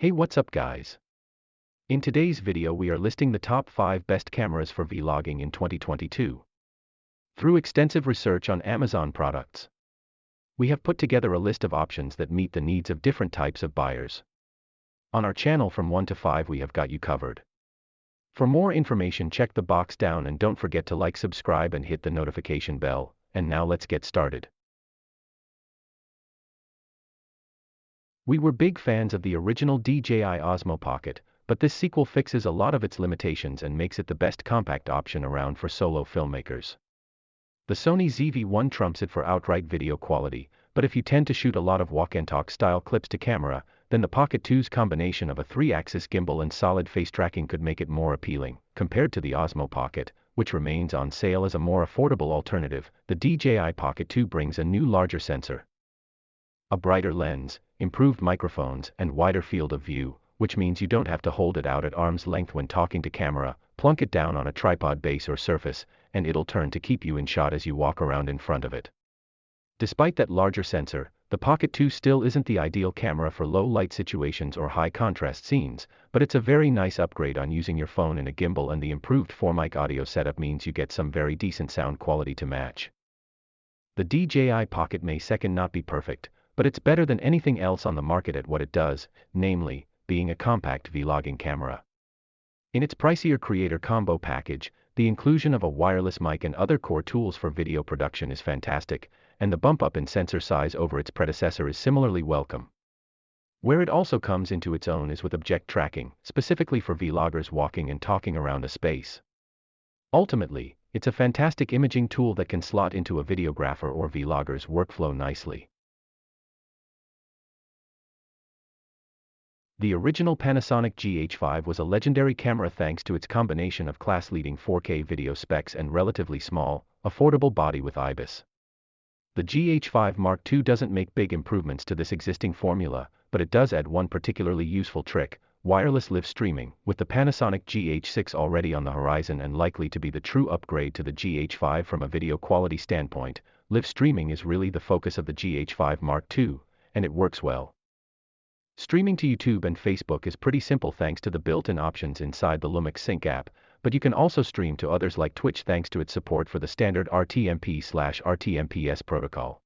Hey, what's up guys? In today's video we are listing the top 5 best cameras for vlogging in 2022. Through extensive research on Amazon products, we have put together a list of options that meet the needs of different types of buyers. On our channel from 1 to 5 we have got you covered. For more information check the box down and don't forget to like, subscribe and hit the notification bell, and now let's get started. We were big fans of the original DJI Osmo Pocket, but this sequel fixes a lot of its limitations and makes it the best compact option around for solo filmmakers. The Sony ZV-1 trumps it for outright video quality, but if you tend to shoot a lot of walk and talk style clips to camera, then the Pocket 2's combination of a 3-axis gimbal and solid face tracking could make it more appealing. Compared to the Osmo Pocket, which remains on sale as a more affordable alternative, the DJI Pocket 2 brings a new larger sensor, a brighter lens, improved microphones and wider field of view, which means you don't have to hold it out at arm's length when talking to camera. Plunk it down on a tripod base or surface, and it'll turn to keep you in shot as you walk around in front of it. Despite that larger sensor, the Pocket 2 still isn't the ideal camera for low light situations or high contrast scenes, but it's a very nice upgrade on using your phone in a gimbal, and the improved 4-mic audio setup means you get some very decent sound quality to match. The DJI Pocket may second not be perfect, but it's better than anything else on the market at what it does, namely, being a compact vlogging camera. In its pricier creator combo package, the inclusion of a wireless mic and other core tools for video production is fantastic, and the bump up in sensor size over its predecessor is similarly welcome. Where it also comes into its own is with object tracking, specifically for vloggers walking and talking around a space. Ultimately, it's a fantastic imaging tool that can slot into a videographer or vlogger's workflow nicely. The original Panasonic GH5 was a legendary camera thanks to its combination of class-leading 4K video specs and relatively small, affordable body with IBIS. The GH5 Mark II doesn't make big improvements to this existing formula, but it does add one particularly useful trick: wireless live streaming. With the Panasonic GH6 already on the horizon and likely to be the true upgrade to the GH5 from a video quality standpoint, live streaming is really the focus of the GH5 Mark II, and it works well. Streaming to YouTube and Facebook is pretty simple thanks to the built-in options inside the Lumix Sync app, but you can also stream to others like Twitch thanks to its support for the standard RTMP/RTMPS protocol.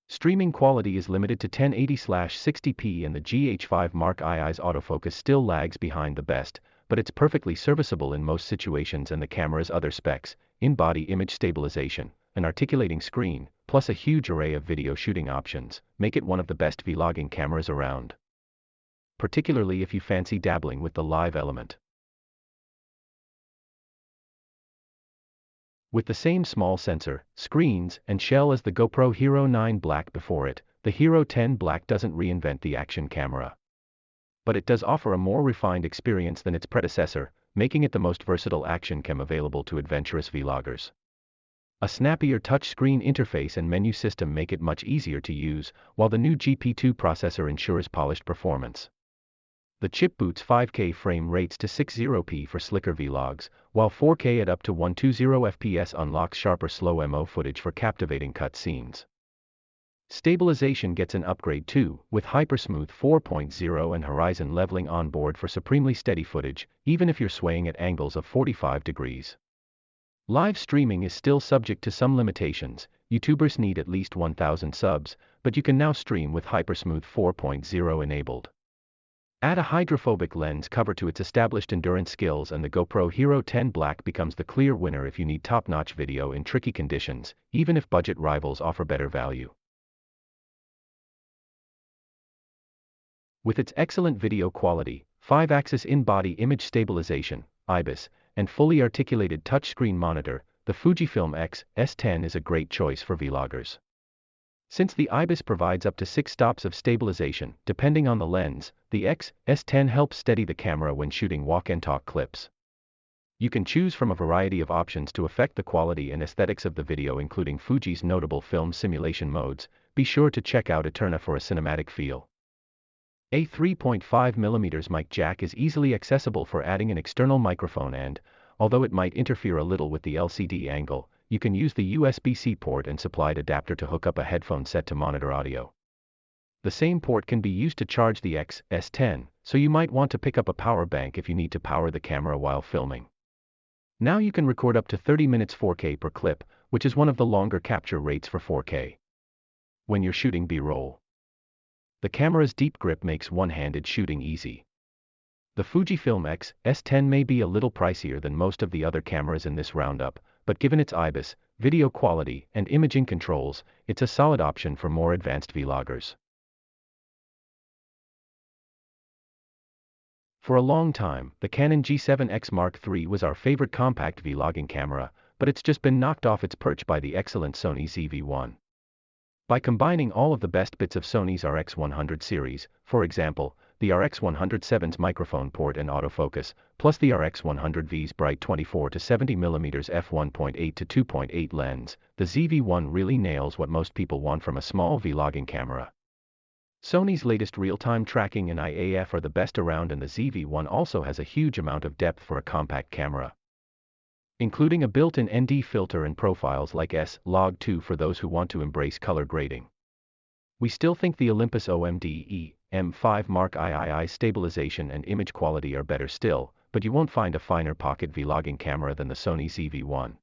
Streaming quality is limited to 1080/60p, and the GH5 Mark II's autofocus still lags behind the best, but it's perfectly serviceable in most situations, and the camera's other specs, in-body image stabilization, an articulating screen, plus a huge array of video shooting options, make it one of the best vlogging cameras around, particularly if you fancy dabbling with the live element. With the same small sensor, screens, and shell as the GoPro Hero 9 Black before it, the Hero 10 Black doesn't reinvent the action camera. But it does offer a more refined experience than its predecessor, making it the most versatile action cam available to adventurous vloggers. A snappier touchscreen interface and menu system make it much easier to use, while the new GP2 processor ensures polished performance. The chip boots 5K frame rates to 60p for slicker vlogs, while 4K at up to 120fps unlocks sharper slow-mo footage for captivating cut scenes. Stabilization gets an upgrade too, with Hypersmooth 4.0 and horizon leveling on board for supremely steady footage, even if you're swaying at angles of 45 degrees. Live streaming is still subject to some limitations. YouTubers need at least 1,000 subs, but you can now stream with Hypersmooth 4.0 enabled. Add a hydrophobic lens cover to its established endurance skills and the GoPro Hero 10 Black becomes the clear winner if you need top-notch video in tricky conditions, even if budget rivals offer better value. With its excellent video quality, 5-axis in-body image stabilization, IBIS, and fully articulated touchscreen monitor, the Fujifilm X-S10 is a great choice for vloggers. Since the IBIS provides up to 6 stops of stabilization, depending on the lens, the X-S10 helps steady the camera when shooting walk and talk clips. You can choose from a variety of options to affect the quality and aesthetics of the video, including Fuji's notable film simulation modes. Be sure to check out Eterna for a cinematic feel. A 3.5mm mic jack is easily accessible for adding an external microphone and, although it might interfere a little with the LCD angle, you can use the USB-C port and supplied adapter to hook up a headphone set to monitor audio. The same port can be used to charge the X-S10, so you might want to pick up a power bank if you need to power the camera while filming. Now you can record up to 30 minutes 4K per clip, which is one of the longer capture rates for 4K. When you're shooting B-roll, the camera's deep grip makes one-handed shooting easy. The Fujifilm X-S10 may be a little pricier than most of the other cameras in this roundup, but given its IBIS, video quality, and imaging controls, it's a solid option for more advanced vloggers. For a long time, the Canon G7X Mark III was our favorite compact vlogging camera, but it's just been knocked off its perch by the excellent Sony ZV-1. By combining all of the best bits of Sony's RX100 series, for example, the RX107's microphone port and autofocus, plus the RX100V's bright 24 to 70mm f1.8 to 2.8 lens, the ZV-1 really nails what most people want from a small vlogging camera. Sony's latest real-time tracking and IAF are the best around, and the ZV-1 also has a huge amount of depth for a compact camera, including a built-in ND filter and profiles like S-Log2 for those who want to embrace color grading. We still think the Olympus OMD M5 Mark III stabilization and image quality are better still, but you won't find a finer pocket vlogging camera than the Sony ZV-1.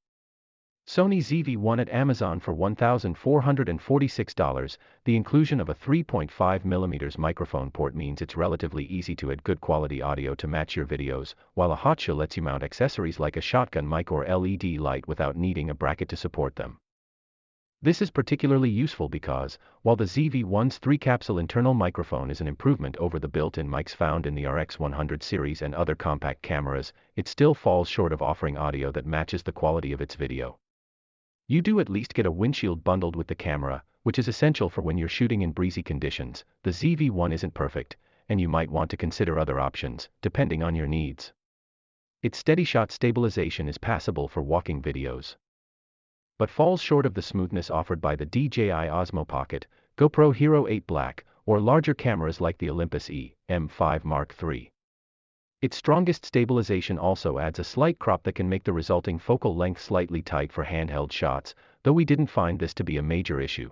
Sony ZV-1 at Amazon for $1,446. The inclusion of a 3.5mm microphone port means it's relatively easy to add good quality audio to match your videos, while a hotshot lets you mount accessories like a shotgun mic or LED light without needing a bracket to support them. This is particularly useful because, while the ZV-1's 3-capsule internal microphone is an improvement over the built-in mics found in the RX100 series and other compact cameras, it still falls short of offering audio that matches the quality of its video. You do at least get a windshield bundled with the camera, which is essential for when you're shooting in breezy conditions. The ZV-1 isn't perfect, and you might want to consider other options, depending on your needs. Its steady shot stabilization is passable for walking videos, but falls short of the smoothness offered by the DJI Osmo Pocket, GoPro Hero 8 Black, or larger cameras like the Olympus M5 Mark III. Its strongest stabilization also adds a slight crop that can make the resulting focal length slightly tight for handheld shots, though we didn't find this to be a major issue.